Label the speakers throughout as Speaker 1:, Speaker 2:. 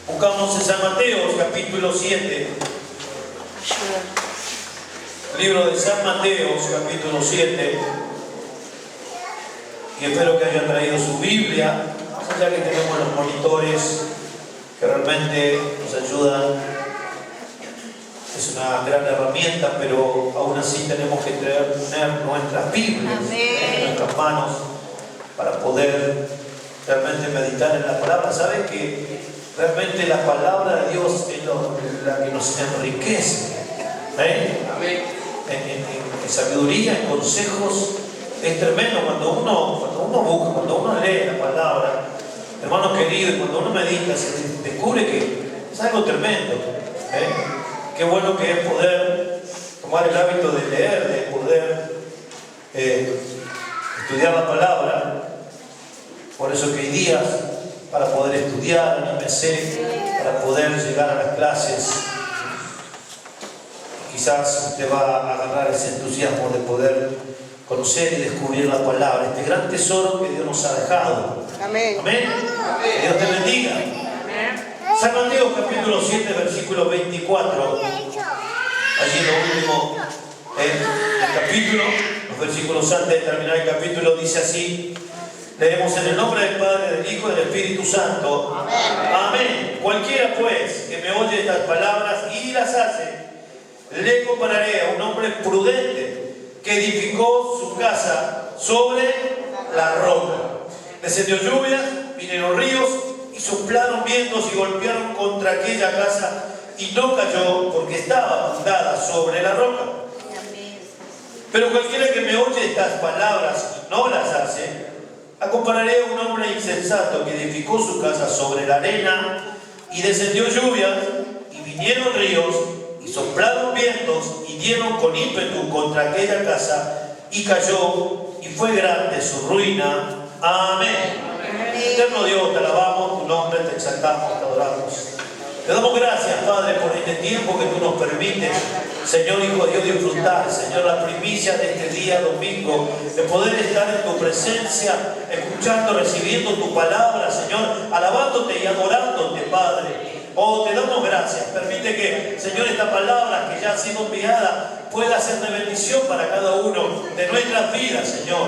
Speaker 1: Buscamos en San Mateo, capítulo 7. Libro de San Mateo, capítulo 7. Y espero que hayan traído su Biblia, más allá que tenemos los monitores que realmente nos ayudan. Es una gran herramienta, pero aún así tenemos que tener nuestras Biblias en nuestras manos para poder realmente meditar en la palabra. ¿Sabe que realmente la palabra de Dios es la que nos enriquece? En sabiduría, en consejos, es tremendo cuando uno busca, cuando uno lee la palabra, hermanos queridos, cuando uno medita, se descubre que es algo tremendo. Qué bueno que es poder tomar el hábito de leer, de poder estudiar la palabra. Por eso que hay días para poder estudiar, anímese, para poder llegar a las clases. Quizás usted va a agarrar ese entusiasmo de poder conocer y descubrir la palabra, este gran tesoro que Dios nos ha dejado.
Speaker 2: Amén.
Speaker 1: Amén. Que Dios te bendiga. San Mateo capítulo 7, versículo 24. Allí lo último el capítulo, los versículos antes de terminar el capítulo, dice así. Leemos en el nombre del Padre, del Hijo y del Espíritu Santo. Amén. Amén. Cualquiera pues que me oye estas palabras y las hace, le compararé a un hombre prudente que edificó su casa sobre la roca. Descendió lluvia, vinieron ríos y soplaron vientos y golpearon contra aquella casa y no cayó porque estaba fundada sobre la roca. Pero cualquiera que me oye estas palabras y no las hace, la compararé a un hombre insensato que edificó su casa sobre la arena y descendió lluvias y vinieron ríos y soplaron vientos y dieron con ímpetu contra aquella casa y cayó y fue grande su ruina. Amén. Eterno Dios, te alabamos, tu nombre te exaltamos, te adoramos. Te damos gracias, Padre, por este tiempo que tú nos permites, Señor Hijo de Dios, disfrutar, Señor, la primicia de este día domingo, de poder estar en tu presencia, escuchando, recibiendo tu palabra, Señor, alabándote y adorándote, Padre. Oh, te damos gracias. Permite que, Señor, esta palabra que ya ha sido enviada pueda ser de bendición para cada uno de nuestras vidas, Señor.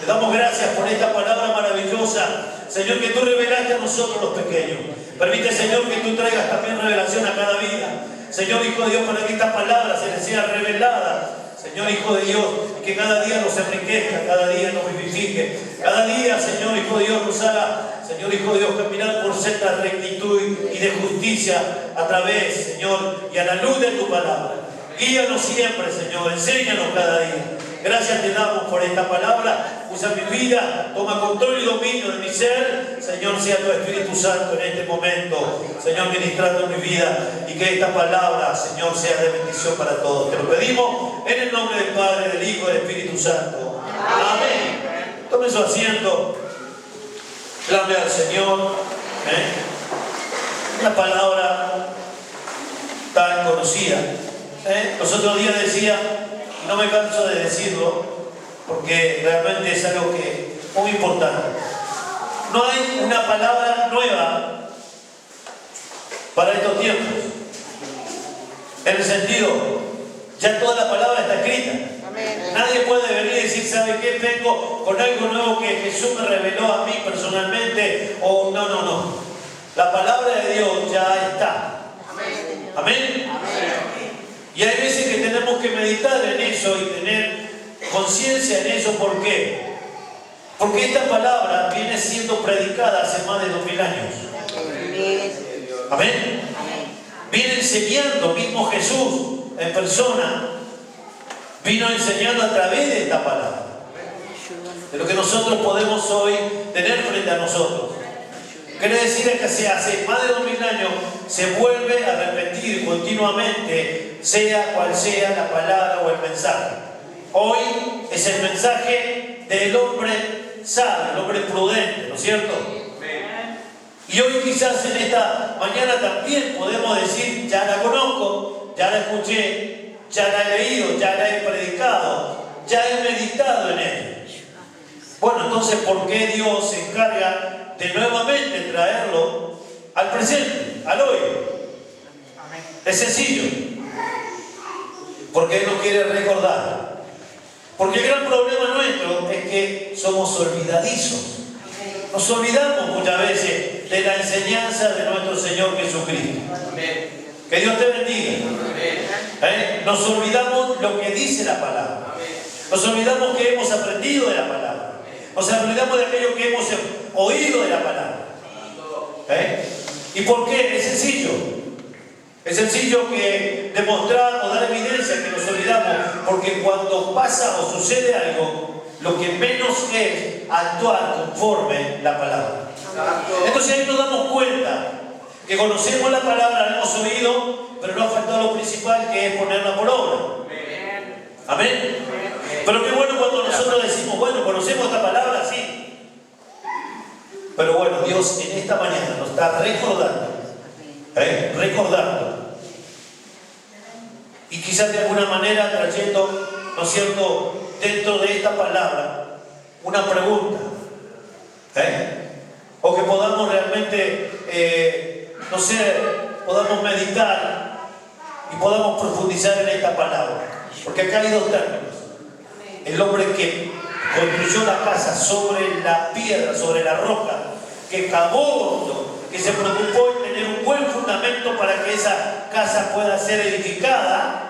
Speaker 1: Te damos gracias por esta palabra maravillosa, Señor, que tú revelaste a nosotros los pequeños. Permite, Señor, que tú traigas también revelación a cada vida. Señor, Hijo de Dios, para que esta palabra se les sea revelada. Señor, Hijo de Dios, y que cada día nos enriquezca, cada día nos vivifique. Cada día, Señor, Hijo de Dios, nos haga, Señor, Hijo de Dios, caminar por cierta rectitud y de justicia a través, Señor, y a la luz de tu palabra. Guíanos siempre, Señor, enséñanos cada día. Gracias te damos por esta palabra. Usa mi vida, toma control y dominio de mi ser. Señor, sea tu Espíritu Santo en este momento, Señor, ministrando mi vida, y que esta palabra, Señor, sea de bendición para todos. Te lo pedimos en el nombre del Padre, del Hijo y del Espíritu Santo. Amén. Tome su asiento. Clame al Señor. Una palabra tan conocida. Los otros días decía, y no me canso de decirlo, porque realmente es algo que muy importante. No hay una palabra nueva para estos tiempos. En el sentido, ya toda la palabra está escrita. Amén. Nadie puede venir y decir, ¿sabe qué? Vengo con algo nuevo que Jesús me reveló a mí personalmente. O no. La palabra de Dios ya está. Amén. Amén. Amén. Y hay veces que tenemos que meditar en eso y tener conciencia en eso. ¿Por qué? Porque esta palabra viene siendo predicada hace más de 2000 años. Amén. Viene enseñando, mismo Jesús en persona vino enseñando a través de esta palabra, de lo que nosotros podemos hoy tener frente a nosotros. Quiere decir que hace más de 2000 años se vuelve a repetir continuamente, sea cual sea la palabra o el mensaje. Hoy es el mensaje del hombre sabio, el hombre prudente, ¿no es cierto? Y hoy quizás en esta mañana también podemos decir, ya la conozco, ya la escuché, ya la he leído, ya la he predicado, ya he meditado en ella. Bueno, entonces, ¿por qué Dios se encarga de nuevamente traerlo al presente? al oír. Es sencillo. Porque Él nos quiere recordar. Porque el gran problema nuestro es que somos olvidadizos. Nos olvidamos muchas veces de la enseñanza de nuestro Señor Jesucristo. Que Dios te bendiga. Nos olvidamos lo que dice la palabra. Nos olvidamos que hemos aprendido de la palabra. Nos olvidamos de aquello que hemos oído de la palabra. ¿Y por qué? Es sencillo. Es sencillo que demostrar o dar evidencia que nos olvidamos, porque cuando pasa o sucede algo, lo que menos es actuar conforme la palabra. Entonces ahí nos damos cuenta que conocemos la palabra, la hemos oído, pero nos ha faltado lo principal, que es ponerla por obra. Amén. Pero qué bueno cuando nosotros decimos, bueno, conocemos esta palabra, sí. Pero bueno, Dios en esta mañana nos está recordando. Recordando, y quizás de alguna manera trayendo, ¿no es cierto?, dentro de esta palabra una pregunta, o que podamos realmente, no sé, podamos meditar y podamos profundizar en esta palabra, porque acá hay dos términos: el hombre que construyó la casa sobre la piedra, sobre la roca, que cavó hondo, que se preocupó en tener un buen fundamento para que esa casa pueda ser edificada,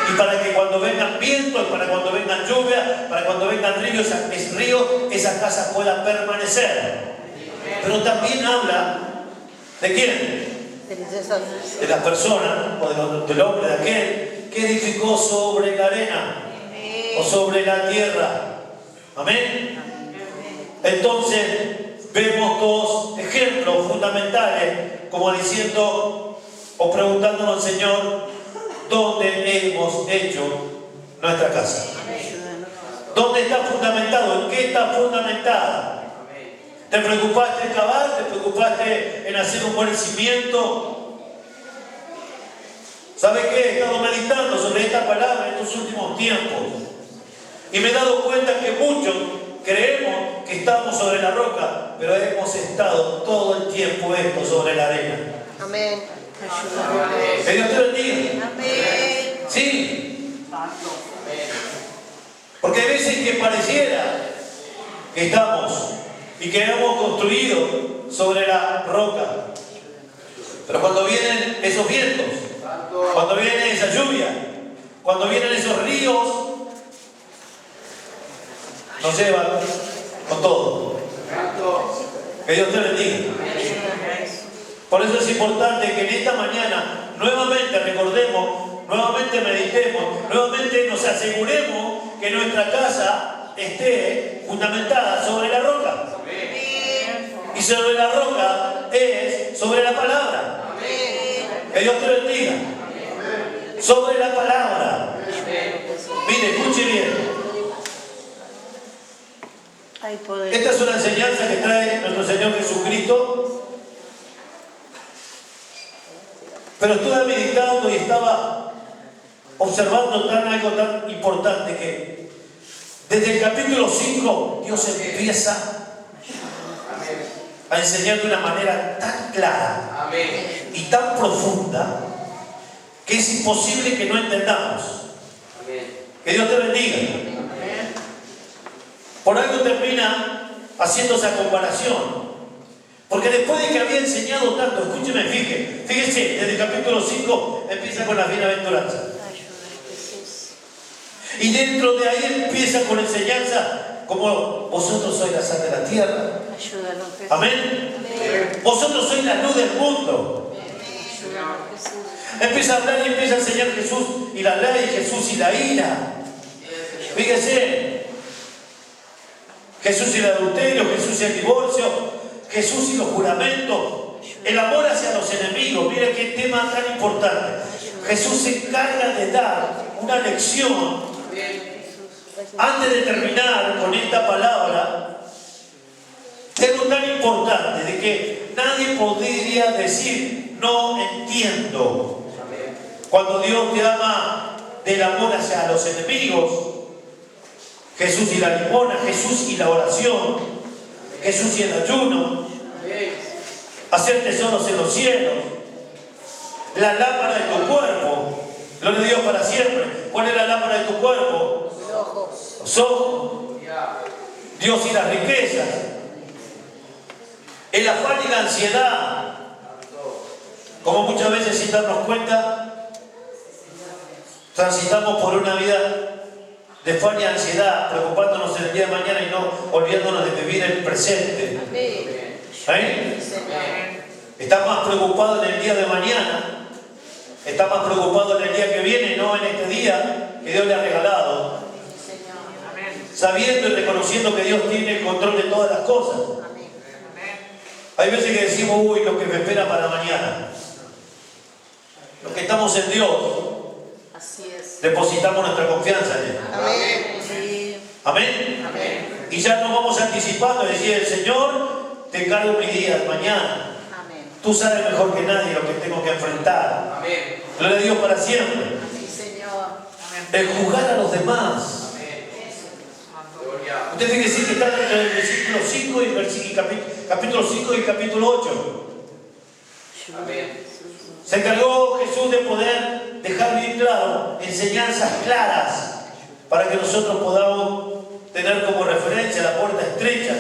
Speaker 1: y para que cuando vengan vientos, para cuando vengan lluvias, para cuando vengan ríos, esa casa pueda permanecer. Pero también habla ¿de quién? De la persona o del hombre, de aquel que edificó sobre la arena o sobre la tierra. Amén. Entonces vemos dos ejemplos fundamentales, como diciendo o preguntándonos al Señor, ¿dónde hemos hecho nuestra casa? ¿Dónde está fundamentado? ¿En qué está fundamentada? ¿Te preocupaste en cavar? ¿Te preocupaste en hacer un buen cimiento? ¿Sabes qué? He estado meditando sobre esta palabra en estos últimos tiempos y me he dado cuenta que muchos creemos que estamos sobre la roca, pero hemos estado todo el tiempo sobre la arena.
Speaker 2: Amén.
Speaker 1: Que Dios te bendiga.
Speaker 2: Amén.
Speaker 1: Sí. Porque hay veces que pareciera que estamos y que hemos construido sobre la roca, pero cuando vienen esos vientos, cuando viene esa lluvia, cuando vienen esos ríos, nos llevan con todo. Que Dios te bendiga. Por eso es importante que en esta mañana nuevamente recordemos, nuevamente meditemos, nuevamente nos aseguremos que nuestra casa esté fundamentada sobre la roca. Y sobre la roca es sobre la palabra. Que Dios te bendiga. Sobre la palabra. Mire, escuche bien. Esta es una enseñanza que trae nuestro Señor Jesucristo. Pero estuve meditando y estaba observando algo tan importante, que desde el capítulo 5 Dios empieza a enseñar de una manera tan clara y tan profunda que es imposible que no entendamos. Que Dios te bendiga. Por algo termina haciendo esa comparación. Porque después de que había enseñado tanto, escúcheme, fíjese, desde el capítulo 5 empieza con las bienaventuranzas. Y dentro de ahí empieza con enseñanza como vosotros sois la sal de la tierra. Amén. Vosotros sois la luz del mundo. Empieza a hablar y empieza a enseñar Jesús y la ley, Jesús y la ira. Fíjese, Jesús y el adulterio, Jesús y el divorcio, Jesús y los juramentos, el amor hacia los enemigos. Mira qué tema tan importante. Jesús se encarga de dar una lección antes de terminar con esta palabra. Es algo tan importante de que nadie podría decir no entiendo. Cuando Dios te ama del amor hacia los enemigos, Jesús y la limona, Jesús y la oración, Jesús y el ayuno. hacer tesoros en los cielos, la lámpara de tu cuerpo. Gloria a Dios para siempre. ¿Cuál es la lámpara de tu cuerpo?
Speaker 2: Los ojos.
Speaker 1: Los ojos. Dios y las riquezas. El afán y la ansiedad. Como muchas veces, sin darnos cuenta, transitamos por una vida de afán y ansiedad, preocupándonos en el día de mañana y no olvidándonos de vivir el presente. ¿Eh? Está más preocupado en el día de mañana, está más preocupado en el día que viene, no en este día que Dios le ha regalado, sabiendo y reconociendo que Dios tiene el control de todas las cosas. Hay veces que decimos, uy, lo que me espera para mañana. Los que estamos en Dios,
Speaker 2: así es,
Speaker 1: depositamos nuestra confianza en Él.
Speaker 2: Amén. Sí.
Speaker 1: Amén.
Speaker 2: Amén.
Speaker 1: Y ya nos vamos anticipando, decía el Señor, te encargo mi día, mañana.
Speaker 2: Amén.
Speaker 1: Tú sabes mejor que nadie lo que tengo que enfrentar.
Speaker 3: Amén.
Speaker 1: Gloria a Dios para siempre.
Speaker 2: Sí, Señor.
Speaker 1: El juzgar a los demás. Usted fíjese que está entre el versículo 5 y capítulo 5 y capítulo 8.
Speaker 3: Amén.
Speaker 1: Se encargó Jesús de poder dejar bien claro enseñanzas claras para que nosotros podamos tener como referencia la puerta estrecha.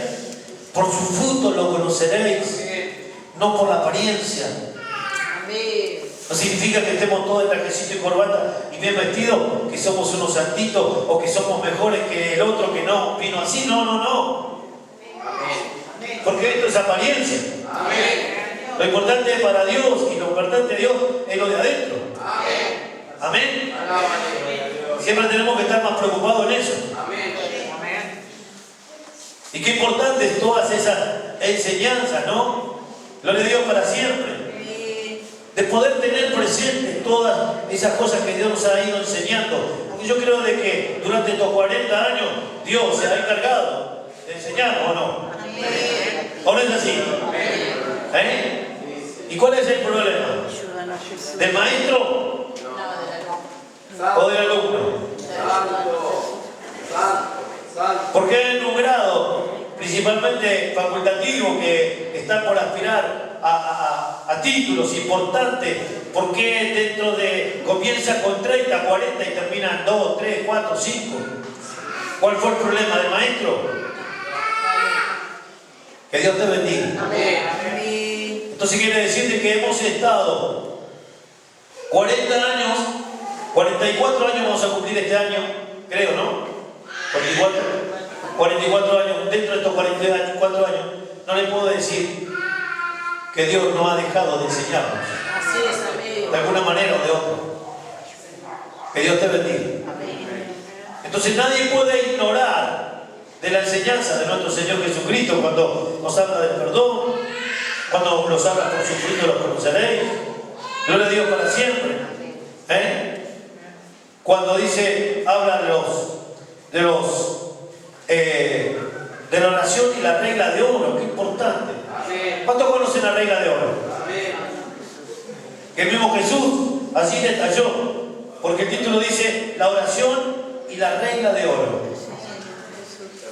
Speaker 1: Por su fruto lo conoceréis, no por la apariencia.
Speaker 2: Amén.
Speaker 1: No significa que estemos todos en trajecito y corbata y bien vestidos, que somos unos santitos o que somos mejores que el otro que no vino así. No, no, no.
Speaker 3: Amén.
Speaker 1: Porque esto es apariencia.
Speaker 3: Amén.
Speaker 1: Lo importante es para Dios y lo importante de Dios es lo de adentro.
Speaker 3: Amén.
Speaker 1: Amén.
Speaker 3: Alábale.
Speaker 1: Siempre tenemos que estar más preocupados en eso.
Speaker 3: Amén.
Speaker 1: Y qué importante es todas esas enseñanzas, ¿no? Gloria a Dios para siempre. De poder tener presente todas esas cosas que Dios nos ha ido enseñando. Porque yo creo de que durante estos 40 años Dios se ha encargado de enseñar, ¿o no? ¿O no es así? ¿Eh? ¿Y cuál es el problema?
Speaker 2: Ayúdanos, Jesús.
Speaker 1: ¿Del maestro o del alumno?
Speaker 3: Santo. Santo. Santo.
Speaker 1: Porque hay un grado, principalmente facultativo, que están por aspirar a títulos importantes. ¿Por qué dentro de comienza con 30, 40 y termina en 2, 3, 4, 5? ¿Cuál fue el problema del maestro? Que Dios te bendiga.
Speaker 3: Amén.
Speaker 1: Entonces quiere decir que hemos estado 40 años, 44 años vamos a cumplir este año, creo, ¿no? 44 años, dentro de estos 44 años, no le puedo decir que Dios no ha dejado de enseñarnos,
Speaker 2: Así es, amén.
Speaker 1: de alguna manera o de otra. Que Dios te bendiga.
Speaker 2: Amén.
Speaker 1: Entonces nadie puede ignorar de la enseñanza de nuestro Señor Jesucristo cuando nos habla del perdón, cuando nos habla por su fruto los conoceréis. Gloria a Dios para siempre. ¿Eh? Cuando dice, habla de la oración y la regla de oro, qué importante.
Speaker 3: Amén.
Speaker 1: ¿Cuántos conocen la regla de oro?
Speaker 3: Amén.
Speaker 1: Que el mismo Jesús así detalló, porque el título dice la oración y la regla de oro.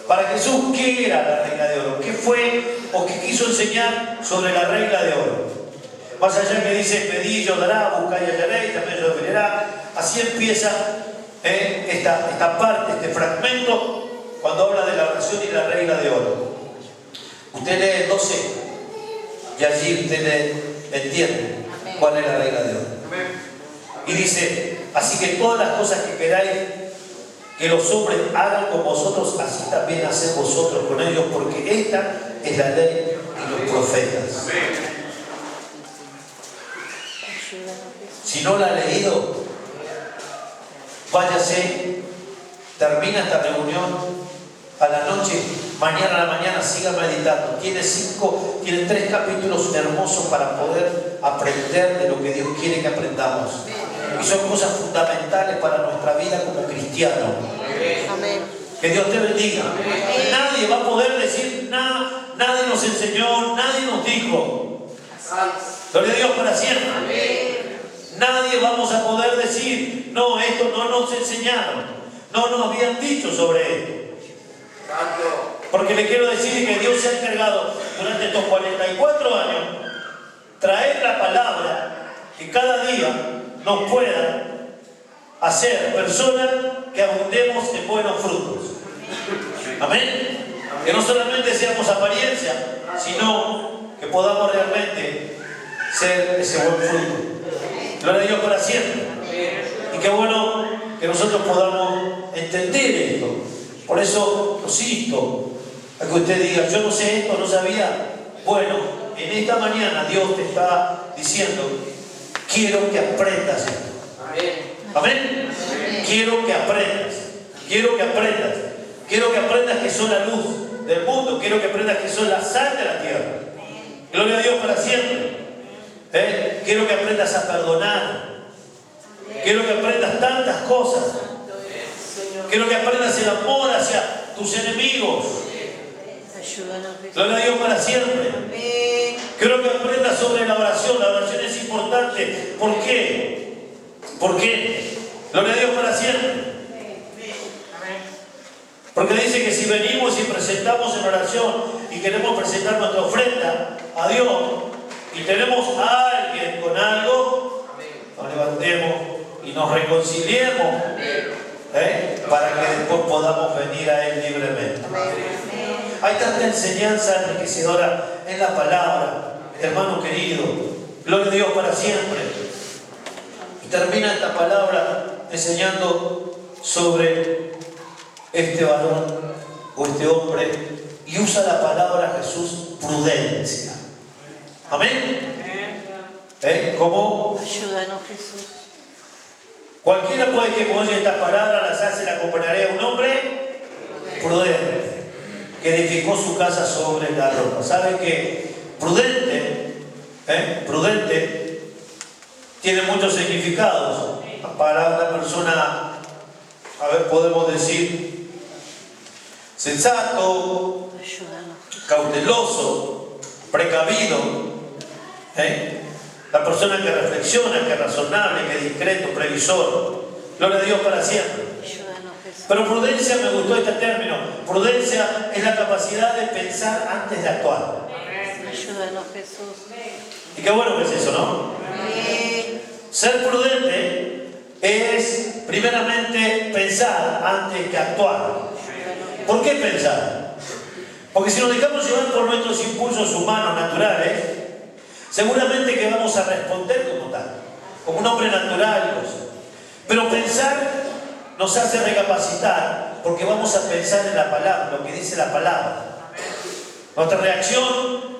Speaker 1: Para Jesús, ¿qué era la regla de oro? ¿Qué fue o qué quiso enseñar sobre la regla de oro? Más allá que dice, pedid y os dará, buscad y hallaréis, también os abrirá. Así empieza esta parte, este fragmento, cuando habla de la oración y la regla de oro. Usted lee el 12 y allí usted entiende cuál es la regla de oro. Y dice, así que todas las cosas que queráis que los hombres hagan con vosotros, así también haced vosotros con ellos, porque esta es la ley y los profetas. Si no la ha leído, váyase, termina esta reunión a la noche, mañana a la mañana siga meditando. Tiene 3 capítulos hermosos para poder aprender de lo que Dios quiere que aprendamos. Y son cosas fundamentales para nuestra vida como cristianos.
Speaker 2: Amén.
Speaker 1: Que Dios te bendiga. Nadie va a poder decir nada, nadie nos enseñó, nadie nos dijo. Gloria a Dios para siempre. Nadie vamos a poder decir, no, esto no nos enseñaron, no nos habían dicho sobre esto. Porque le quiero decir que Dios se ha encargado durante estos 44 años cada día nos pueda hacer personas que abundemos en buenos frutos. Amén. Que no solamente seamos apariencia, sino que podamos realmente ser ese buen fruto. Gloria a Dios para siempre. Y qué bueno que nosotros podamos entender esto. Por eso los insto a que usted diga, yo no sé esto, no sabía. Bueno, en esta mañana Dios te está diciendo, quiero que aprendas esto. Amén. Quiero que aprendas. Quiero que aprendas. Quiero que aprendas que son la luz del mundo. Quiero que aprendas que son la sal de la tierra. Gloria a Dios para siempre. Quiero que aprendas a perdonar. Quiero que aprendas tantas cosas. Quiero que aprendas el amor hacia tus enemigos. Gloria a Dios para siempre. Quiero que aprendas sobre la oración. La oración es importante. ¿Por qué? ¿Por qué? Gloria a Dios para siempre. Porque dice que si venimos y presentamos en oración y queremos presentar nuestra ofrenda a Dios y tenemos a alguien con algo, nos levantemos y nos reconciliemos para que después podamos venir a Él libremente. Hay tanta enseñanza enriquecedora en la palabra, hermano querido. Gloria a Dios para siempre. Y termina esta palabra enseñando sobre este varón o este hombre y usa la palabra Jesús prudencia. Amén. ¿Cómo?
Speaker 2: Ayúdanos, Jesús.
Speaker 1: Cualquiera puede que con estas palabras las hace, la acompañaré a un hombre prudente que edificó su casa sobre la roca. ¿Sabe que prudente? Prudente tiene muchos significados. Para una persona, a ver, podemos decir sensato, cauteloso, precavido. La persona que reflexiona, que es razonable, que es discreto, previsor. Gloria a Dios para siempre. Pero prudencia, me gustó este término. Prudencia es la capacidad de pensar antes de actuar.
Speaker 2: Ayúdanos, Jesús.
Speaker 1: Y qué bueno que es eso, ¿no? Ser prudente es primeramente pensar antes que actuar. ¿Por qué pensar? Porque si nos dejamos llevar por nuestros impulsos humanos naturales, seguramente que vamos a responder como tal, como un hombre natural. Pero pensar nos hace recapacitar, porque vamos a pensar en la palabra, lo que dice la palabra. Nuestra reacción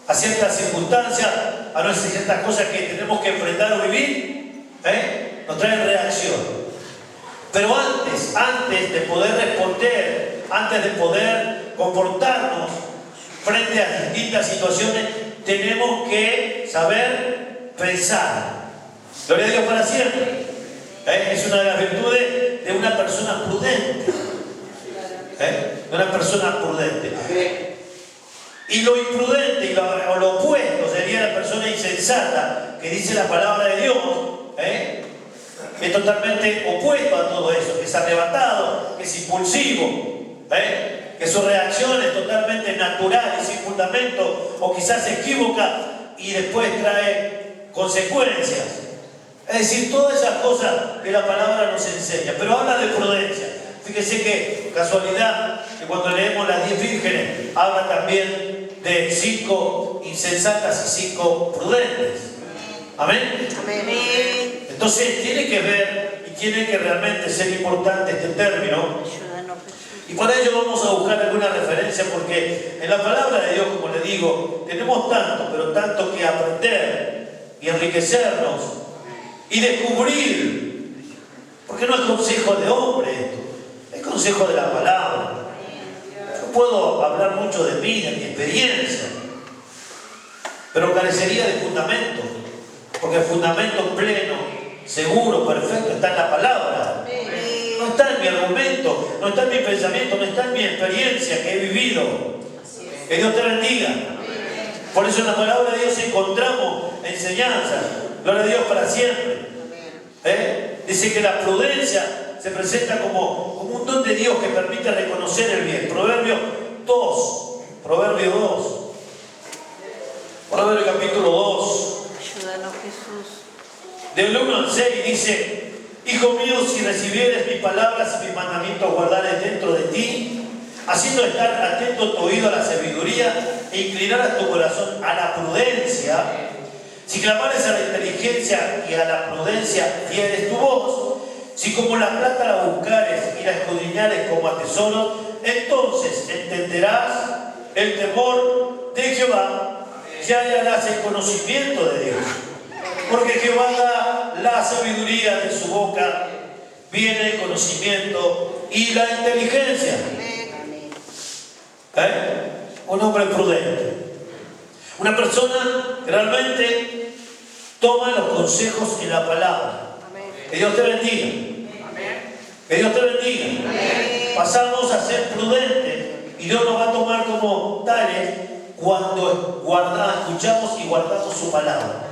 Speaker 1: a ciertas circunstancias, a ciertas cosas que tenemos que enfrentar o vivir, nos trae reacción. Pero antes de poder responder, antes de poder comportarnos frente a distintas situaciones, tenemos que saber pensar. Gloria a Dios para siempre. Es una de las virtudes de una persona prudente. De una persona prudente. Y lo imprudente y lo opuesto sería la persona insensata, que dice la palabra de Dios, es totalmente opuesto a todo eso, que es arrebatado, que es impulsivo, que su reacción es totalmente natural y sin fundamento, o quizás se equivoca y después trae consecuencias. Es decir, todas esas cosas que la palabra nos enseña, pero habla de prudencia. Fíjese que casualidad que cuando leemos las 10 vírgenes habla también de 5 insensatas y 5 prudentes. Amén.
Speaker 2: Amén.
Speaker 1: Entonces tiene que ver y tiene que realmente ser importante este término. Y para ello vamos a buscar alguna referencia, porque en la palabra de Dios, como le digo, tenemos tanto, pero tanto que aprender y enriquecernos y descubrir, porque no es consejo de hombre esto, es consejo de la palabra. Yo puedo hablar mucho de mí, de mi experiencia, pero carecería de fundamento, porque el fundamento pleno, seguro, perfecto está en la palabra. No está en mi argumento, no está en mi pensamiento, no está en mi experiencia que he vivido. Que Dios te bendiga. Por eso en la palabra de Dios encontramos enseñanzas. Gloria a Dios para siempre. Dice que la prudencia se presenta como un don de Dios que permite reconocer el bien. Proverbio 2. Proverbio 2. Proverbio capítulo 2.
Speaker 2: Ayúdanos, Jesús.
Speaker 1: Del 1 al 6 dice: Hijo mío, si recibieres mis palabras y mis mandamientos guardares dentro de ti, haciendo estar atento tu oído a la sabiduría e inclinar tu corazón a la prudencia, si clamares a la inteligencia y a la prudencia dieres tu voz, si como la plata la buscares y la escudriñares como a tesoros, entonces entenderás el temor de Jehová y hallarás el conocimiento de Dios. Porque Jehová da la sabiduría de su boca, viene el conocimiento y la inteligencia. Un hombre prudente, una persona que realmente toma los consejos en la palabra. Que Dios te bendiga. Que Dios te bendiga. Pasamos a ser prudentes y Dios nos va a tomar como tales cuando escuchamos y guardamos su palabra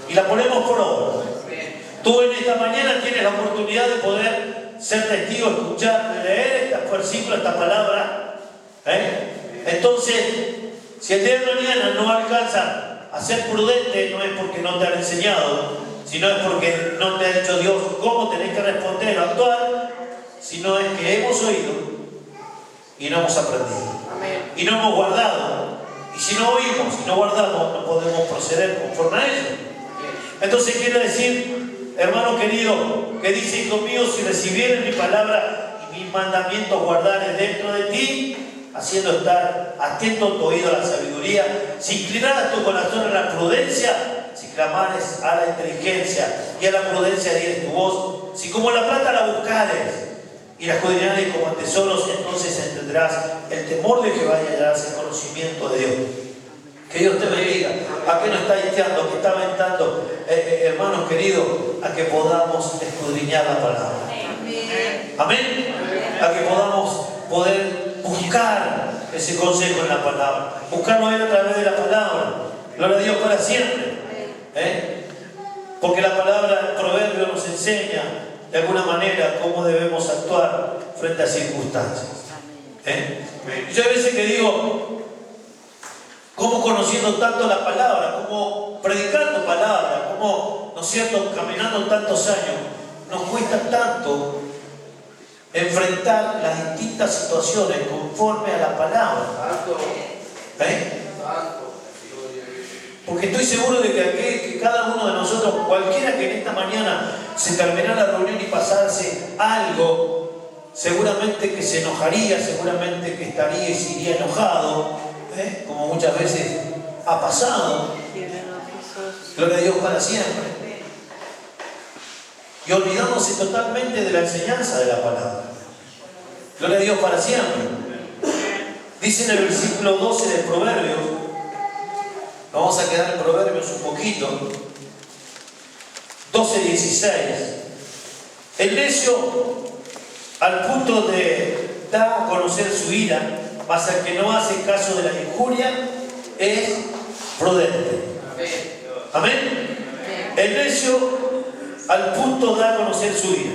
Speaker 1: y la ponemos por obra. Tú en esta mañana tienes la oportunidad de poder ser testigo, escuchar, leer estos versículos, esta palabra. Entonces, si el día de mañana no alcanza a ser prudente, no es porque no te han enseñado, sino es porque no te ha dicho Dios cómo tenés que responder o actuar, sino es que hemos oído y no hemos aprendido. Y no hemos guardado. Y si no oímos y no guardamos, no podemos proceder conforme a ello. Entonces quiere decir, hermano querido, que dice: hijo mío, si recibieres mi palabra y mis mandamientos guardares dentro de ti, haciendo estar atento tu oído a la sabiduría, si inclinaras tu corazón a la prudencia, si clamares a la inteligencia y a la prudencia dieres tu voz, si como la plata la buscares y la escudriñares como a tesoros, entonces entenderás el temor de Jehová y hallarás el conocimiento de Dios. Que Dios te bendiga. ¿A qué nos está diciendo? Que está aventando, hermanos queridos, a que podamos escudriñar la palabra. Amén. A que podamos poder buscar ese consejo en la palabra. Buscarlo a través de la palabra. Gloria a Dios para siempre. Porque la palabra, el proverbio nos enseña de alguna manera cómo debemos actuar frente a circunstancias. Yo a veces que digo, cómo conociendo tanto la palabra, cómo predicando palabra, cómo, ¿no es cierto?, caminando tantos años, nos cuesta tanto enfrentar las distintas situaciones conforme a la palabra. Porque estoy seguro de que cada uno de nosotros, cualquiera que en esta mañana se terminara la reunión y pasase algo, seguramente que se enojaría, seguramente que estaría y se iría enojado, como muchas veces ha pasado. Gloria a Dios para siempre. Y olvidándose totalmente de la enseñanza de la palabra. Gloria a Dios para siempre. Dice en el versículo 12 del Proverbios, vamos a quedar en Proverbios un poquito, 12:16. El necio, al punto de dar a conocer su ira, mas el que no hace caso de la injuria es prudente. Amén. El necio al punto de dar a conocer su ira.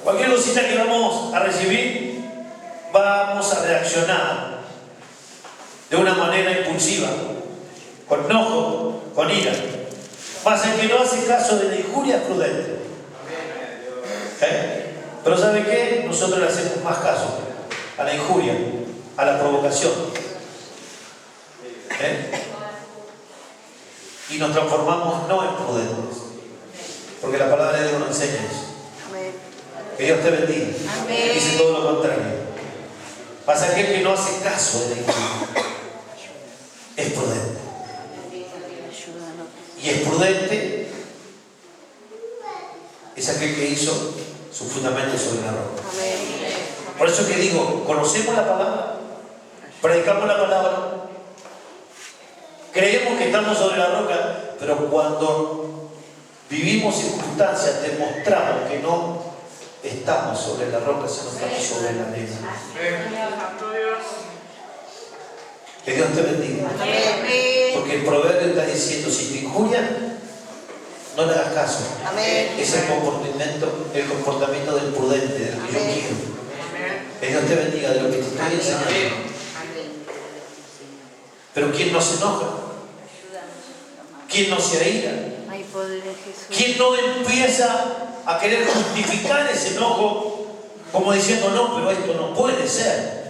Speaker 1: Cualquier cosita que vamos a recibir, vamos a reaccionar de una manera impulsiva, con enojo, con ira. Mas el que no hace caso de la injuria es prudente. Pero ¿sabe qué? Nosotros le hacemos más caso a la injuria, a la provocación. Y nos transformamos no en prudentes, porque la palabra de Dios nos enseña eso. Que Dios te bendiga. Dice todo lo contrario. Pasa aquel que no hace caso de la injuria es prudente. Y es prudente es aquel que hizo su fundamento sobre la roca. Por eso que digo, conocemos la palabra, predicamos la palabra, creemos que estamos sobre la roca, pero cuando vivimos circunstancias demostramos que no estamos sobre la roca, sino estamos sobre la arena. Que Dios te bendiga. Porque el proverbio está diciendo, si te injurian, no le hagas caso. Es el comportamiento del prudente, del que yo quiero. Que Dios te bendiga de lo que te estoy enseñando. Pero ¿quién no se enoja? ¿Quién no se aira?
Speaker 2: poder en Jesús.
Speaker 1: ¿Quién no empieza a querer justificar ese enojo como diciendo, no, pero esto no puede ser?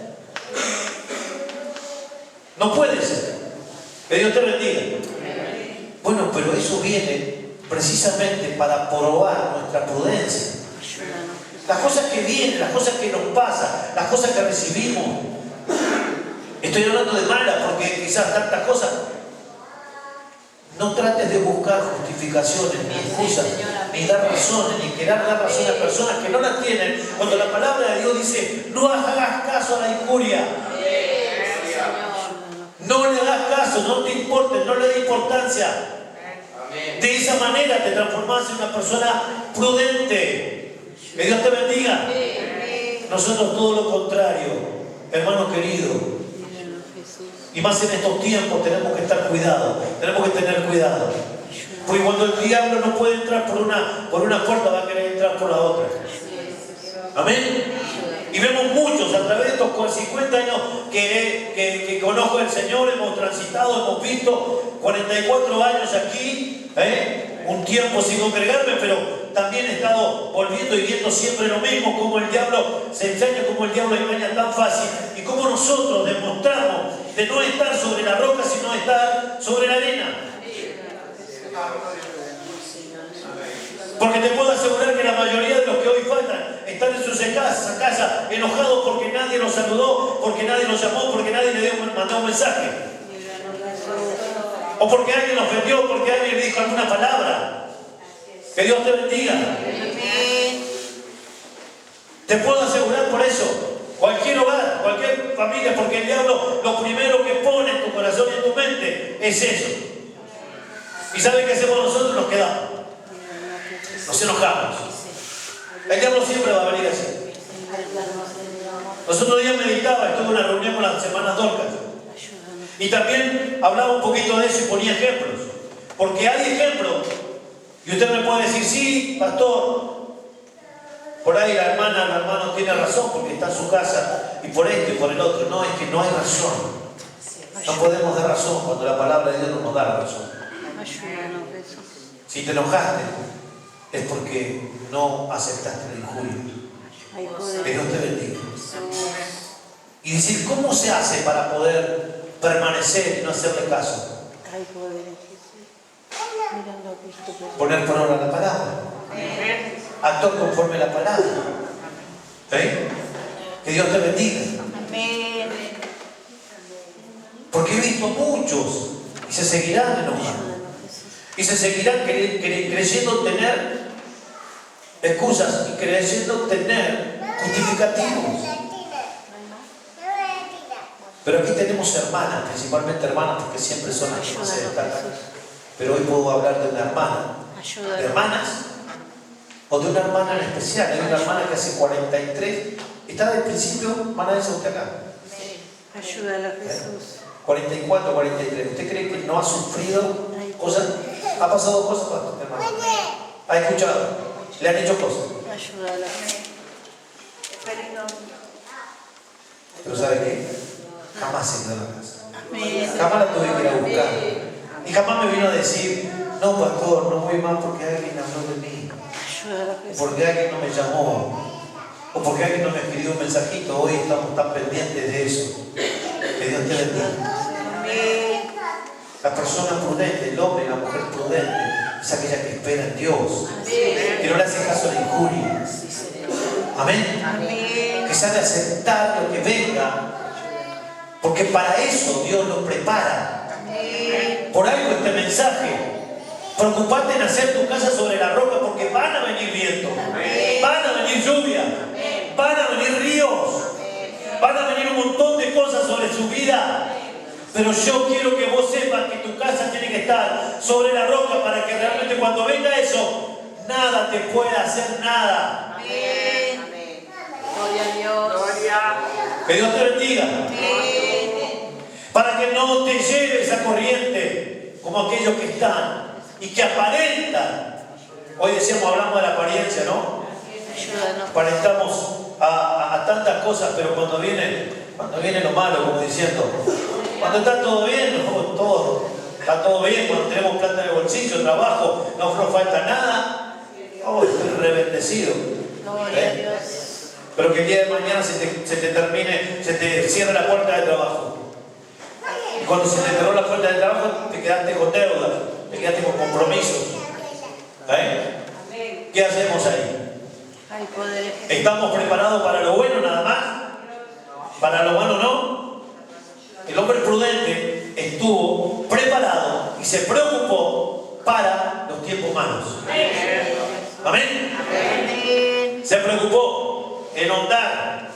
Speaker 1: No puede ser. Que Dios te bendiga. Bueno, pero eso viene precisamente para probar nuestra prudencia.
Speaker 2: Ayúdanos, Jesús.
Speaker 1: Las cosas que vienen, las cosas que nos pasan, las cosas que recibimos. Estoy hablando de malas porque quizás tantas cosas. No trates de buscar justificaciones, ni excusas, ni dar razones, ni querer dar razones a personas que no las tienen. Cuando la palabra de Dios dice, no hagas caso a la injuria. No le hagas caso, no te importe, no le dé importancia. De esa manera te transformas en una persona prudente. Que Dios te bendiga. Nosotros todo lo contrario, hermano querido.
Speaker 2: Ayúdanos, Jesús.
Speaker 1: Y más en estos tiempos tenemos que estar cuidados, tenemos que tener cuidado. Porque cuando el diablo no puede entrar por una puerta, va a querer entrar por la otra. Amén. Y vemos muchos a través de estos 50 años que conozco al Señor, hemos transitado, hemos visto 44 años aquí, un tiempo sin congregarme, pero también he estado volviendo y viendo siempre lo mismo, como el diablo se engaña, como el diablo engaña tan fácil, y como nosotros demostramos de no estar sobre la roca, sino estar sobre la arena. Porque te puedo asegurar que la mayoría de los que hoy faltan están en sus casas enojados porque nadie los saludó, porque nadie los llamó, porque nadie le mandó un mensaje. O porque alguien los ofendió, porque alguien le dijo alguna palabra. Que Dios te bendiga. Te puedo asegurar por eso. Cualquier hogar, cualquier familia, porque el diablo lo primero que pone en tu corazón y en tu mente es eso. ¿Y saben qué hacemos nosotros? Nos quedamos. Nos enojamos. El diablo siempre va a venir así. Los otros días meditaba, estuve en una reunión con las hermanas Dorcas. Y también hablaba un poquito de eso y ponía ejemplos. Porque hay ejemplos. Y usted me puede decir, sí, pastor, por ahí la hermana tiene razón porque está en su casa y por esto y por el otro. No, es que no hay razón. No podemos dar razón cuando la palabra de Dios no nos da la razón.
Speaker 2: Ayúdanos, Jesús.
Speaker 1: Si te enojaste, es porque no aceptaste la injuria.
Speaker 2: Hay poder
Speaker 1: Que Dios te bendiga.
Speaker 2: en Jesús.
Speaker 1: Y decir, ¿cómo se hace para poder permanecer y no hacerle caso?
Speaker 2: Hay poder en Jesús. Mirando a Cristo.
Speaker 1: Poner por obra la palabra. Actuar conforme a la palabra. Que Dios te bendiga.
Speaker 2: Amén.
Speaker 1: Porque he visto muchos y se seguirán enojando.
Speaker 2: Ayúdanos, Jesús.
Speaker 1: Y se seguirán creyendo tener excusas y creyendo tener justificativos. Pero aquí tenemos hermanas, principalmente hermanas, porque siempre son las que más se destacan. Pero hoy puedo hablar de una hermana. ¿De hermanas? O de una hermana en especial. Hay una hermana que hace 43. ¿Está del principio, hermana esa usted acá?
Speaker 2: Ayúdala, Jesús.
Speaker 1: 44, 43. ¿Usted cree que no ha sufrido cosas? ¿Ha pasado cosas, pastor, hermano? ¿Ha escuchado? ¿Le han hecho cosas?
Speaker 2: Ayúdala.
Speaker 1: Pero ¿sabe qué? Jamás se quedó en la casa.
Speaker 2: Amén.
Speaker 1: Jamás la tuve que ir a buscar. Y jamás me vino a decir, no, pastor, no voy más porque alguien habló de mí.
Speaker 2: Ayúdala,
Speaker 1: O
Speaker 2: Jesús.
Speaker 1: porque alguien no me llamó. O porque alguien no me escribió un mensajito. Hoy estamos tan pendientes de eso. Que Dios te bendiga.
Speaker 2: Amén.
Speaker 1: La persona prudente, el hombre y la mujer prudente, es aquella que espera en Dios. Que no le hace caso a la injuria. Amén.
Speaker 2: Amén.
Speaker 1: Que sabe aceptar lo que venga. Porque para eso Dios lo prepara. Por algo este mensaje. Preocupate en hacer tu casa sobre la roca porque van a venir vientos. Van a venir lluvia. Van a venir ríos. Van a venir un montón de cosas sobre su vida. Pero yo quiero que vos sepas que tu casa tiene que estar sobre la roca para que realmente cuando venga eso, nada te pueda hacer nada.
Speaker 2: Amén. Gloria a Dios.
Speaker 1: Que Dios te bendiga.
Speaker 2: Amén.
Speaker 1: Para que no te lleve esa corriente como aquellos que están y que aparentan. Hoy decíamos, hablamos de la apariencia, ¿no?
Speaker 2: Ayúdanos.
Speaker 1: Aparentamos a tantas cosas, pero cuando viene lo malo, como diciendo, cuando está todo bien, no, todo está todo bien, cuando tenemos plata en el bolsillo, trabajo, no nos falta nada. Oh, estoy re bendecido.
Speaker 2: Gloria a Dios.
Speaker 1: Pero que el día de mañana se te cierre la puerta de trabajo. Y cuando se te cerró la puerta de trabajo, te quedaste con deudas, te quedaste con compromisos. ¿Qué hacemos ahí?
Speaker 2: Hay poder.
Speaker 1: ¿Estamos preparados para lo bueno nada más? ¿Para lo malo no? El hombre prudente estuvo preparado y se preocupó para los tiempos malos. Amén.
Speaker 2: Amén.
Speaker 1: Se preocupó en ahondar,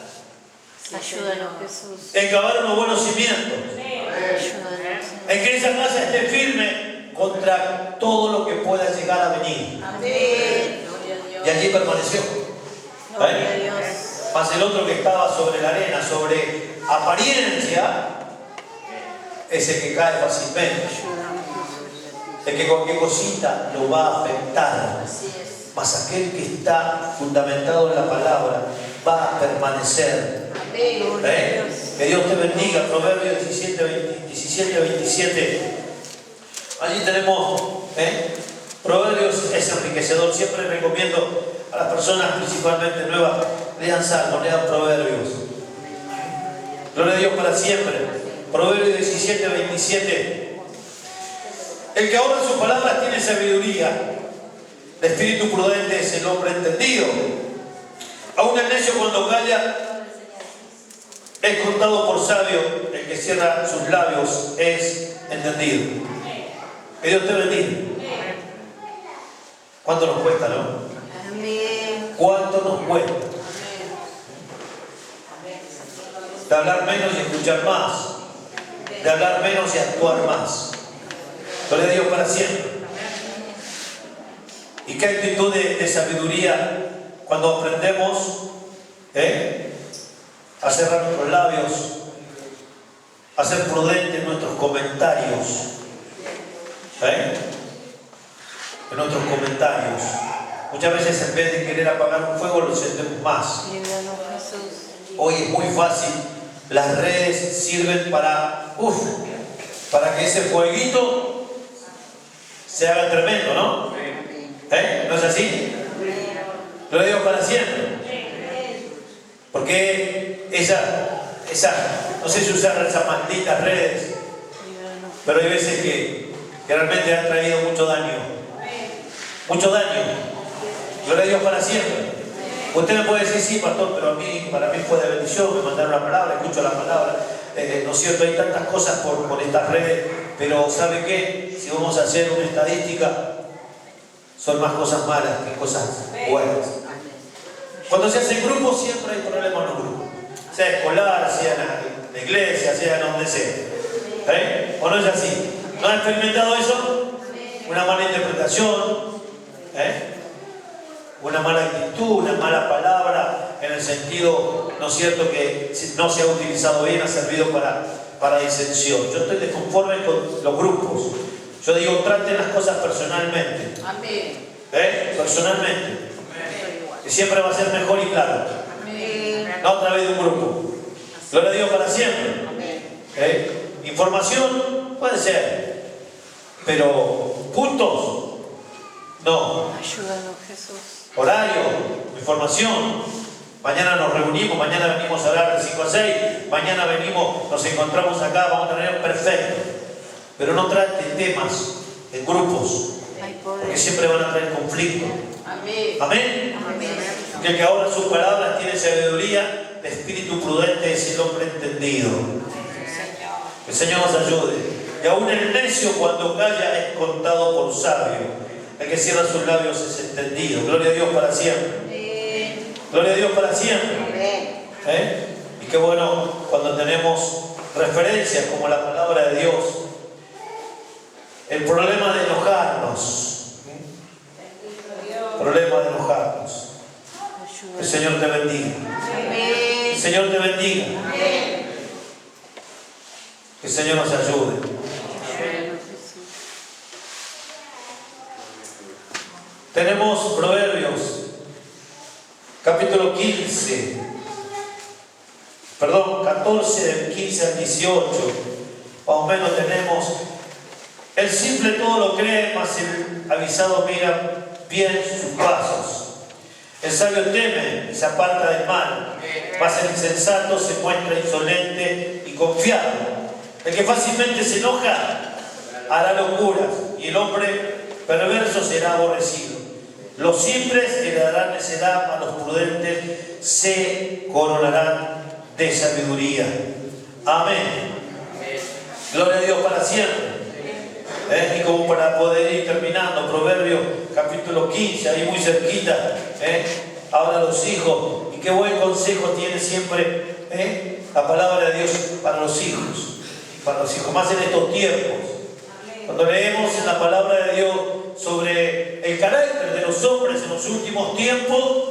Speaker 2: Ayúdanos, Jesús.
Speaker 1: en cavar unos buenos cimientos,
Speaker 2: Ayúdanos.
Speaker 1: en que esa casa esté firme contra todo lo que pueda llegar a venir.
Speaker 2: Amén. Gloria a Dios.
Speaker 1: Y allí permaneció.
Speaker 2: Gloria a Dios.
Speaker 1: Más el otro que estaba sobre la arena, sobre apariencia, es el que cae fácilmente.
Speaker 2: Ayúdanos, Jesús.
Speaker 1: El que cualquier cosita lo va a afectar.
Speaker 2: Así es.
Speaker 1: Mas aquel que está fundamentado en la palabra va a permanecer.
Speaker 2: Amén. Gloria a Dios.
Speaker 1: Que Dios te bendiga. Proverbios 17, 27. Allí tenemos, Proverbios es enriquecedor. Siempre recomiendo a las personas, principalmente nuevas, lean Salmos, lean Proverbios. Gloria a Dios para siempre. Proverbios 17, 27. El que ahorra sus palabras tiene sabiduría. El espíritu prudente es el hombre entendido. Aún el necio cuando calla es contado por sabio. El que cierra sus labios es entendido. Que Dios te bendiga. ¿Cuánto nos cuesta, no?
Speaker 2: Amén.
Speaker 1: ¿Cuánto nos cuesta? De hablar menos y escuchar más. De hablar menos y actuar más. Gloria a Dios para siempre. ¿Y qué actitud de sabiduría cuando aprendemos a cerrar nuestros labios, a ser prudentes en nuestros comentarios? En nuestros comentarios. Muchas veces en vez de querer apagar un fuego lo encendemos más.
Speaker 2: Líbranos, Jesús.
Speaker 1: Hoy es muy fácil. Las redes sirven para que ese fueguito se haga tremendo, ¿no? ¿No es así? Lo digo para siempre. Porque no sé si usar esas malditas redes, pero hay veces que realmente han traído mucho daño. Mucho daño. Gloria a Dios para siempre. Usted me puede decir, sí, pastor, pero para mí fue de bendición, me mandaron la palabra, escucho la palabra. ¿No es cierto? Hay tantas cosas por estas redes, pero ¿sabe qué? Si vamos a hacer una estadística, son más cosas malas que cosas buenas. Cuando se hacen grupos, siempre hay problemas en los grupos. Sea escolar, sea en la iglesia, sea en donde sea. ¿O no es así? ¿No han experimentado eso? Una mala interpretación, una mala actitud, una mala palabra, en el sentido, ¿no es cierto?, que no se ha utilizado bien, ha servido para disensión. Yo estoy desconforme con los grupos. Yo digo, traten las cosas personalmente.
Speaker 2: Amén.
Speaker 1: Personalmente. Que siempre va a ser mejor y claro.
Speaker 2: Amén.
Speaker 1: No a través de un grupo. Gloria a Dios para siempre. Información puede ser, pero puntos, no.
Speaker 2: Ayúdanos, Jesús.
Speaker 1: Horario, información. Mañana nos reunimos, mañana venimos a hablar de 5 a 6, mañana venimos, nos encontramos acá, vamos a tener perfecto. Pero no traten temas en grupos, porque siempre van a traer conflicto.
Speaker 2: Amén.
Speaker 1: Amén.
Speaker 2: Amén.
Speaker 1: Que el que ahora sus palabras tiene sabiduría, de espíritu prudente es el hombre entendido. Que el Señor nos ayude. Y aún el necio cuando calla es contado por sabio. El que cierra sus labios es entendido. Gloria a Dios para siempre. Gloria a Dios para siempre. Y qué bueno cuando tenemos referencias como la palabra de Dios. El problema de enojarnos. Problema de enojarnos. El Señor te bendiga. El Señor te bendiga. Que el Señor nos ayude. Tenemos Proverbios, capítulo 15. Perdón, 14, del 15 al 18. Más o menos tenemos El simple todo lo cree, mas el avisado mira bien sus pasos. El sabio teme y se aparta del mal, mas el insensato se muestra insolente y confiado. El que fácilmente se enoja hará locuras, y el hombre perverso será aborrecido. Los simples heredarán necedad, mas los prudentes se coronarán de sabiduría. Amén. Gloria a Dios para siempre. Y como para poder ir terminando, Proverbios capítulo 15, ahí muy cerquita, habla a los hijos. Y qué buen consejo tiene siempre la palabra de Dios para los hijos. Para los hijos, más en estos tiempos. Cuando leemos en la palabra de Dios sobre el carácter de los hombres en los últimos tiempos,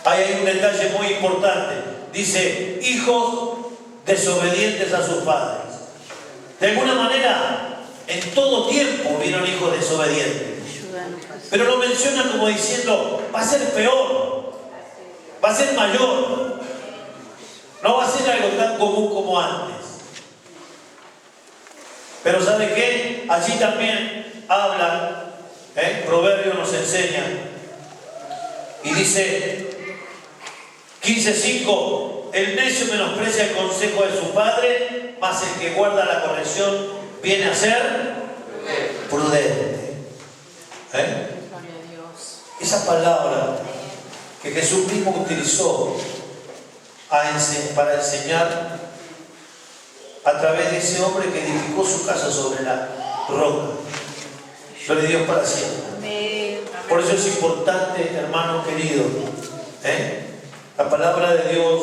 Speaker 1: hay un detalle muy importante. Dice, hijos desobedientes a sus padres. De alguna manera, en todo tiempo vieron hijos desobedientes. Pero lo menciona como diciendo, va a ser peor, va a ser mayor, no va a ser algo tan común como antes. Pero ¿sabe qué? Allí también habla, Proverbio nos enseña, y dice, 15:5, el necio menosprecia el consejo de su padre, mas el que guarda la corrección viene a ser prudente. Esa palabra que Jesús mismo utilizó para enseñar a través de ese hombre que edificó su casa sobre la roca. Gloria a Dios para siempre. Por eso es importante, hermano querido, la palabra de Dios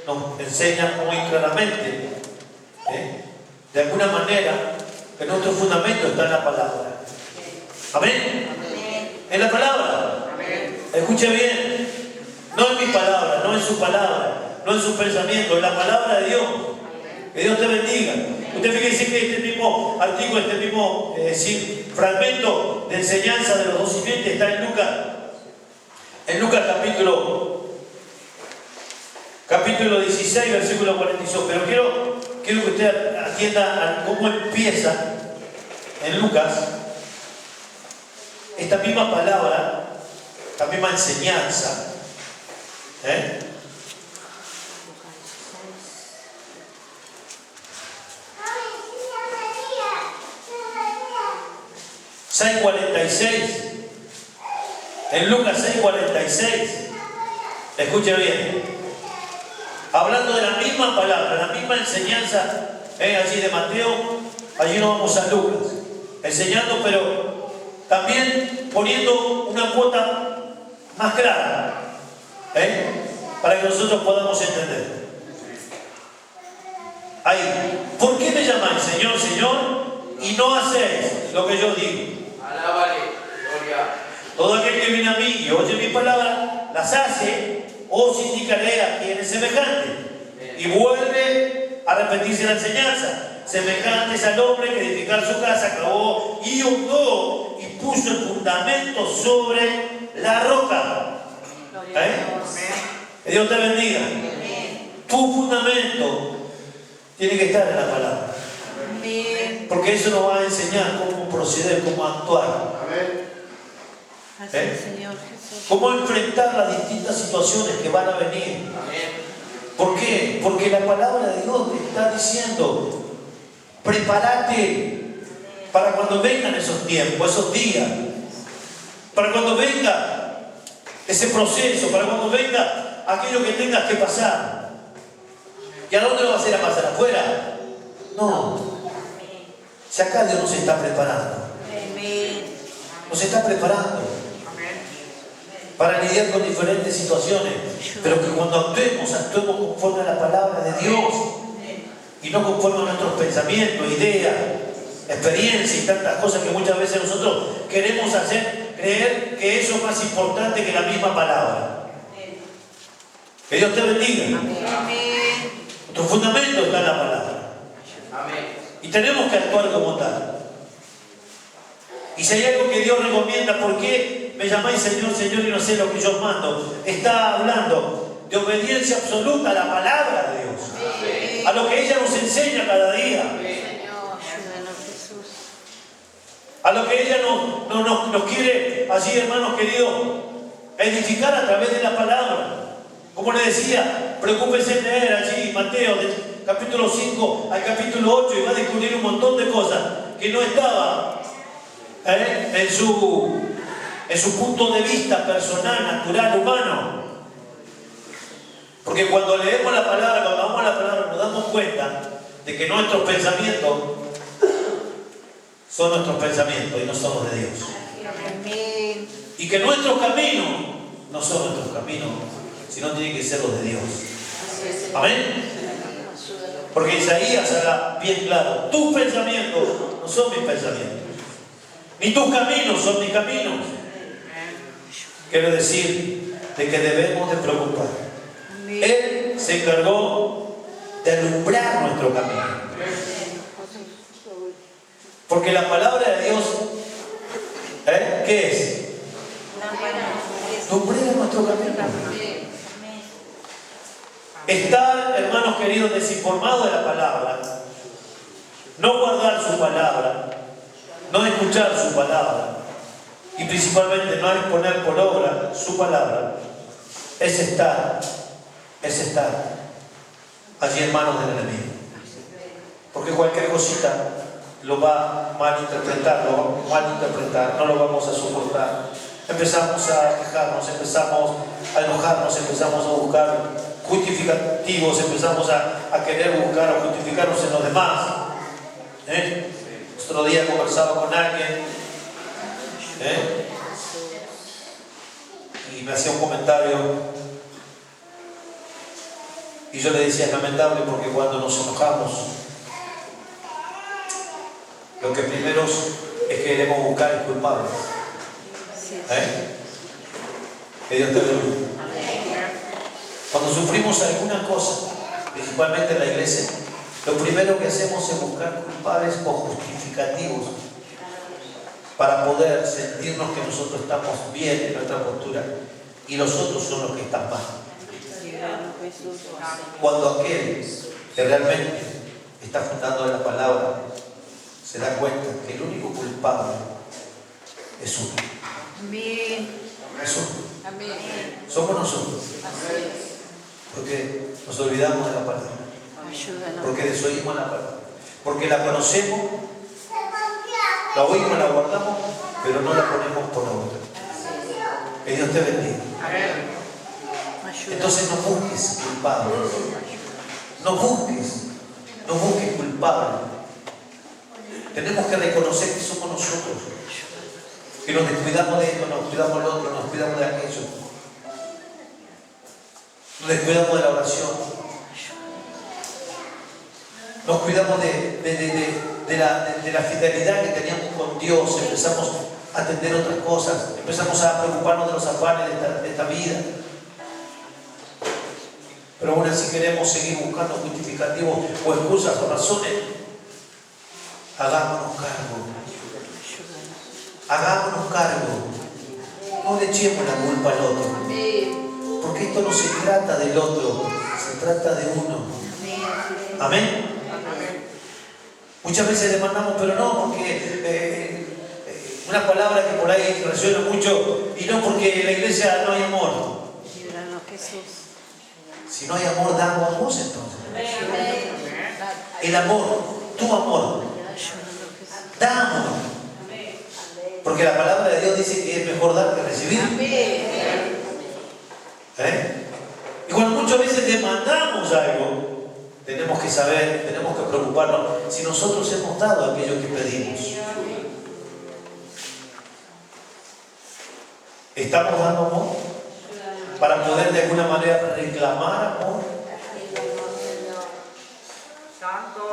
Speaker 1: nos enseña muy claramente, de alguna manera, que nuestro fundamento está en la palabra. Amén. En la palabra. Escuche bien. No en mi palabra, no en su palabra, no en su pensamiento, en la palabra de Dios. Que Dios te bendiga. Usted fíjese que este mismo artículo, este mismo fragmento de enseñanza de los 2 simientes está en Lucas. En Lucas capítulo 16, versículo 46. Pero quiero que usted atienda a cómo empieza en Lucas esta misma palabra, esta misma enseñanza. 6:46. En Lucas 6:46. Escuche bien. Hablando de la misma palabra, la misma enseñanza, allí de Mateo, allí nos vamos a Lucas. Enseñando, pero también poniendo una cuota más clara, para que nosotros podamos entender. Ahí, ¿por qué me llamáis Señor, Señor, y no hacéis lo que yo digo?
Speaker 3: Alábale, gloria.
Speaker 1: Todo aquel que viene a mí y oye mi palabra, las hace, os indicaré a quien es semejante. Y vuelve a repetirse la enseñanza. Semejante es al hombre que edificar su casa, cavó y hondó y puso el fundamento sobre la roca. Que Dios te bendiga. Tu fundamento tiene que estar en la palabra. Porque eso nos va a enseñar cómo proceder, cómo actuar. Cómo enfrentar las distintas situaciones que van a venir. ¿Por qué? Porque la palabra de Dios te está diciendo, prepárate para cuando vengan esos tiempos, esos días, para cuando venga ese proceso, para cuando venga aquello que tengas que pasar. ¿Y a dónde lo vas a ir a pasar? ¿Afuera? No. Si acá Dios nos está preparando. Nos está preparando para lidiar con diferentes situaciones, pero que cuando actuemos conforme a la palabra de Dios y no conforme a nuestros pensamientos, ideas, experiencias y tantas cosas que muchas veces nosotros queremos hacer creer que eso es más importante que la misma palabra. Que Dios te bendiga. Nuestro fundamento está en la palabra. Y tenemos que actuar como tal. Y si hay algo que Dios recomienda, ¿por qué me llamáis Señor, Señor y no sé lo que yo os mando? Está hablando de obediencia absoluta a la palabra de Dios, a lo que ella nos enseña cada día. A lo que ella nos quiere allí, hermanos queridos, edificar a través de la palabra. Como le decía, preocúpense en leer allí Mateo, del capítulo 5 al capítulo 8, y va a descubrir un montón de cosas que no estaba en su punto de vista personal, natural, humano. Porque cuando leemos la palabra, cuando vamos a la palabra, nos damos cuenta de que nuestros pensamientos son nuestros pensamientos y no son los de Dios.
Speaker 2: Amén.
Speaker 1: Y que nuestros caminos no son nuestros caminos, sino tienen que ser los de Dios. Amén. Porque Isaías habla bien claro: tus pensamientos no son mis pensamientos, ni tus caminos son mis caminos. Quiero decir de que debemos de preocupar. Él se encargó de alumbrar nuestro camino. Porque la palabra de Dios, ¿qué es? Alumbra nuestro camino. Estar, hermanos queridos, desinformados de la palabra, no guardar su palabra, no escuchar su palabra y principalmente no exponer por obra su palabra, es estar allí en manos del enemigo. Porque cualquier cosita lo va a malinterpretar, no lo vamos a soportar. Empezamos a quejarnos, empezamos a enojarnos, empezamos a buscar justificativos, empezamos a querer buscar o justificarnos en los demás. Otro día conversaba con alguien y me hacía un comentario y yo le decía: es lamentable, porque cuando nos enojamos, lo que primero es que queremos buscar el culpable. Que Dios te bendiga. Cuando sufrimos alguna cosa, principalmente en la iglesia, lo primero que hacemos es buscar culpables o justificativos para poder sentirnos que nosotros estamos bien en nuestra postura y los otros son los que están mal. Cuando aquel que realmente está fundado en la palabra se da cuenta que el único culpable es uno. Es uno. Somos nosotros. Porque nos olvidamos de la palabra. Porque desoímos la palabra. Porque la conocemos, la oímos, la guardamos, pero no la ponemos por obra. Que Dios te bendiga. Entonces no busques culpables. No busques culpables. Tenemos que reconocer que somos nosotros. Que nos descuidamos de esto, nos cuidamos del otro, nos cuidamos de aquello. Nos descuidamos de la oración. Nos cuidamos de la fidelidad que teníamos con Dios. Empezamos a atender otras cosas. Empezamos a preocuparnos de los afanes de esta vida. Pero aún así queremos seguir buscando justificativos o excusas o razones. Hagámonos cargo. Hagámonos cargo. No le echemos la culpa al otro. Porque esto no se trata del otro, se trata de uno. Amén. Muchas veces demandamos, pero no porque una palabra que por ahí resuena mucho, y no porque en la iglesia no hay amor. Si no hay amor, damos a vos entonces. El amor, tu amor, da amor. Porque la palabra de Dios dice que es mejor dar que recibir. Y cuando muchas veces demandamos algo, tenemos que saber, tenemos que preocuparnos si nosotros hemos dado aquello que pedimos. ¿Estamos dando amor? Para poder de alguna manera reclamar amor.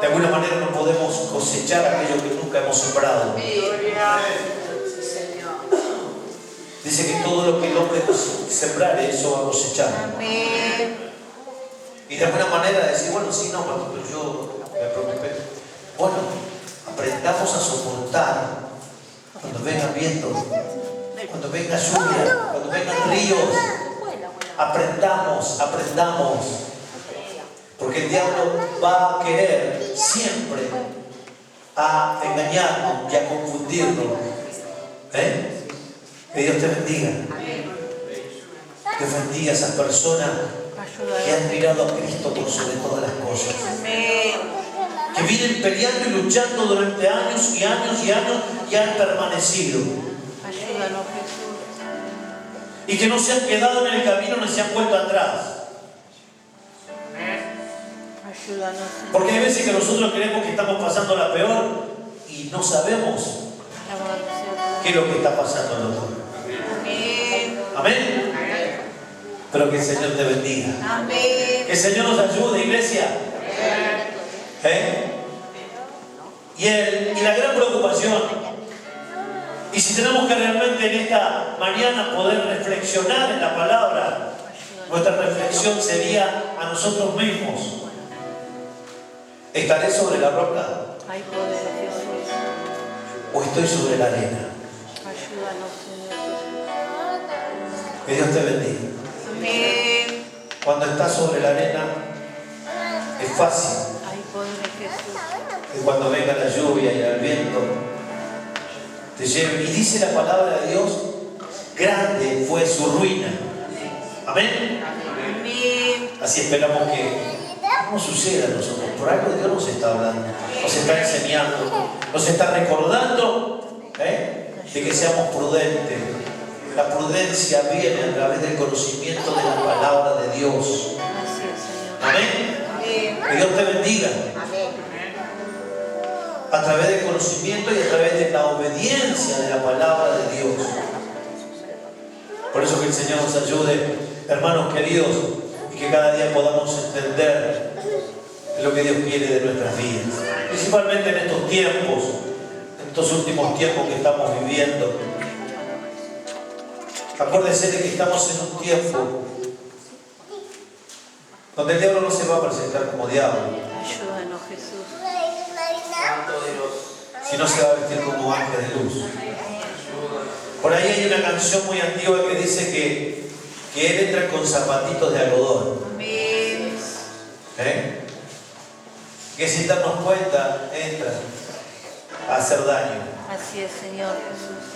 Speaker 1: De alguna manera no podemos cosechar aquello que nunca hemos sembrado. Dice que todo lo que el hombre sembrare, eso va a cosechar. Y de alguna manera decir, bueno, sí, no, pero yo me preocupé. Bueno, aprendamos a soportar cuando venga viento, cuando venga lluvia, cuando vengan ríos. Aprendamos. Porque el diablo va a querer siempre a engañarnos y a confundirnos. Que Dios te bendiga. Que bendiga a esas personas que han mirado a Cristo por sobre todas las cosas. Que vienen peleando y luchando durante años y años y años y han permanecido.
Speaker 2: Ayúdanos, Jesús.
Speaker 1: Y que no se han quedado en el camino ni se han vuelto atrás.
Speaker 2: Ayúdanos, Señor.
Speaker 1: Porque hay veces que nosotros creemos que estamos pasando la peor y no sabemos qué es lo que está pasando al otro. Amén. Pero que el Señor te bendiga.
Speaker 2: Amén.
Speaker 1: Que el Señor nos ayude, iglesia. Y la gran preocupación, y si tenemos que realmente en esta mañana poder reflexionar en la palabra, nuestra reflexión sería a nosotros mismos. ¿Estaré sobre la roca
Speaker 2: Hay poder, Jesús.
Speaker 1: o estoy sobre la arena?
Speaker 2: Ayúdanos, Señor Jesús.
Speaker 1: Que Dios te bendiga.
Speaker 2: Amén.
Speaker 1: Cuando estás sobre la arena es fácil
Speaker 2: Hay poder, Jesús.
Speaker 1: que cuando venga la lluvia y el viento te lleve. Y dice la palabra de Dios, grande fue su ruina. Amén.
Speaker 2: Amén.
Speaker 1: Así esperamos que no suceda a nosotros. Por algo Dios nos está hablando, nos está enseñando, nos está recordando de que seamos prudentes. La prudencia viene a través del conocimiento de la palabra de Dios.
Speaker 2: Así es, Señor.
Speaker 1: Amén.
Speaker 2: Amén.
Speaker 1: Que Dios te bendiga. A través del conocimiento y a través de la obediencia de la palabra de Dios. Por eso que el Señor nos ayude, hermanos queridos, y que cada día podamos entender lo que Dios quiere de nuestras vidas. Principalmente en estos tiempos, en estos últimos tiempos que estamos viviendo. Acuérdense de que estamos en un tiempo donde el diablo no se va a presentar como diablo,
Speaker 2: Ayúdanos, Jesús.
Speaker 3: Santo Dios.
Speaker 1: sino se va a vestir como ángel de luz. Por ahí hay una canción muy antigua que dice que él entra con zapatitos de algodón.
Speaker 2: Amén.
Speaker 1: Que sin darnos cuenta entra a hacer daño.
Speaker 2: Así es, Señor Jesús.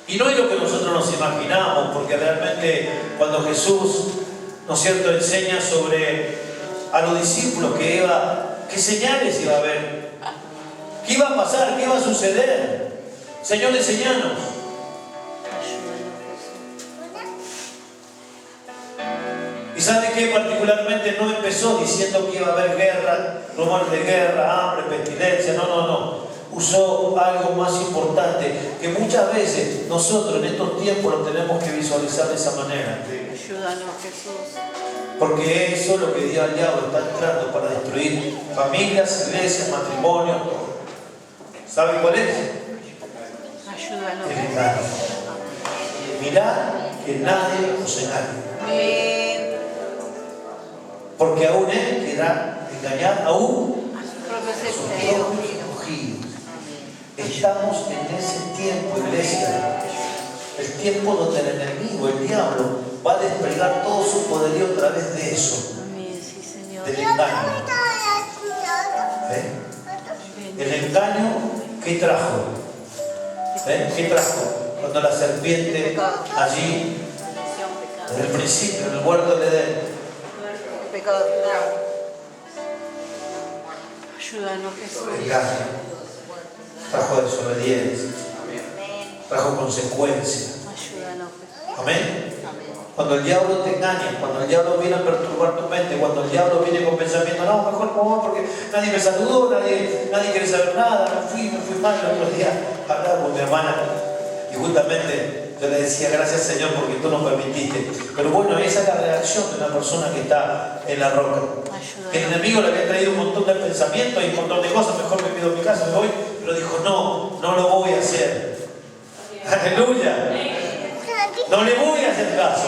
Speaker 1: Y no es lo que nosotros nos imaginamos, porque realmente cuando Jesús, ¿no es cierto?, enseña sobre a los discípulos qué señales iba a haber, qué iba a pasar, qué iba a suceder. Señor, enséñanos.
Speaker 2: Ayúdanos, Jesús.
Speaker 1: Y sabe que particularmente no empezó diciendo que iba a haber guerra, rumores de guerra, hambre, pestilencia, no. Usó algo más importante, que muchas veces nosotros en estos tiempos lo tenemos que visualizar de esa manera.
Speaker 2: Ayúdanos, Jesús.
Speaker 1: Porque eso es lo que Dios al diablo está entrando para destruir familias, iglesias, matrimonios. ¿Saben cuál es?
Speaker 2: Ayúdanos.
Speaker 1: El engaño. Mirad que nadie os engañe.
Speaker 2: Amén.
Speaker 1: Porque aún él quiera engañar aún
Speaker 2: A sus propios
Speaker 1: a sus
Speaker 2: escogidos.
Speaker 1: propios escogidos. Estamos en ese tiempo, iglesia. El tiempo donde el enemigo, el diablo, va a desplegar todo su poderío a través de eso,
Speaker 2: Amén, sí, Señor.
Speaker 1: del engaño. El engaño, ¿qué trajo? ¿Qué trajo? Cuando la serpiente allí, desde el principio, en el huerto de Edén,
Speaker 2: Pecado. Ayúdanos, Jesús.
Speaker 1: engaño, trajo desobediencia, trajo consecuencias.
Speaker 2: Ayúdanos, Jesús.
Speaker 1: Amén. Cuando el diablo te engaña, cuando el diablo viene a perturbar tu mente, cuando el diablo viene con pensamiento, no, mejor no, porque nadie me saludó, nadie quiere saber nada, me fui mal el otro día. Hablaba con mi hermana y justamente yo le decía, gracias Señor porque tú nos permitiste. Pero bueno, esa es la reacción de una persona que está en la roca. El enemigo le había traído un montón de pensamientos y un montón de cosas, mejor me pido mi casa, me voy, pero dijo, no lo voy a hacer. Aleluya. No le voy a hacer caso.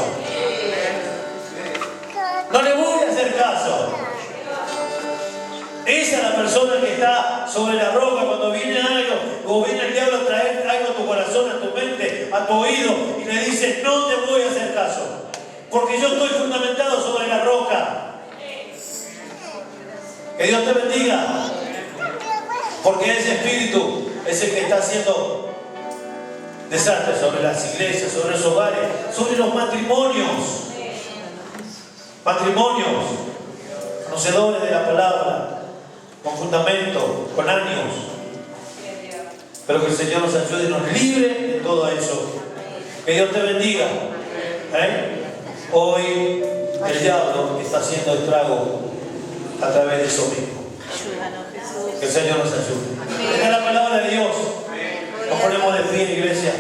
Speaker 1: No le voy a hacer caso. Esa es la persona que está sobre la roca cuando viene algo, o viene el diablo a traer algo a tu corazón, a tu mente, a tu oído, y le dice, no te voy a hacer caso, porque yo estoy fundamentado sobre la roca. Que Dios te bendiga. Porque ese espíritu es el que está haciendo desastres sobre las iglesias, sobre los hogares, sobre los matrimonios. Matrimonios, conocedores de la palabra, con fundamento, con años. Pero que el Señor nos ayude y nos libre de todo eso. Que Dios te bendiga. Hoy el diablo está haciendo estrago a través de eso mismo.
Speaker 2: Ayúdanos, Jesús.
Speaker 1: Que el Señor nos ayude. Esta es la palabra de Dios. Nos ponemos de pie, iglesia.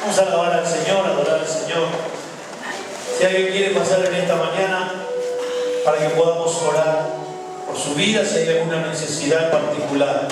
Speaker 1: Vamos a alabar al Señor, adorar al Señor. Si alguien quiere pasar en esta mañana para que podamos orar por su vida, si hay alguna necesidad en particular.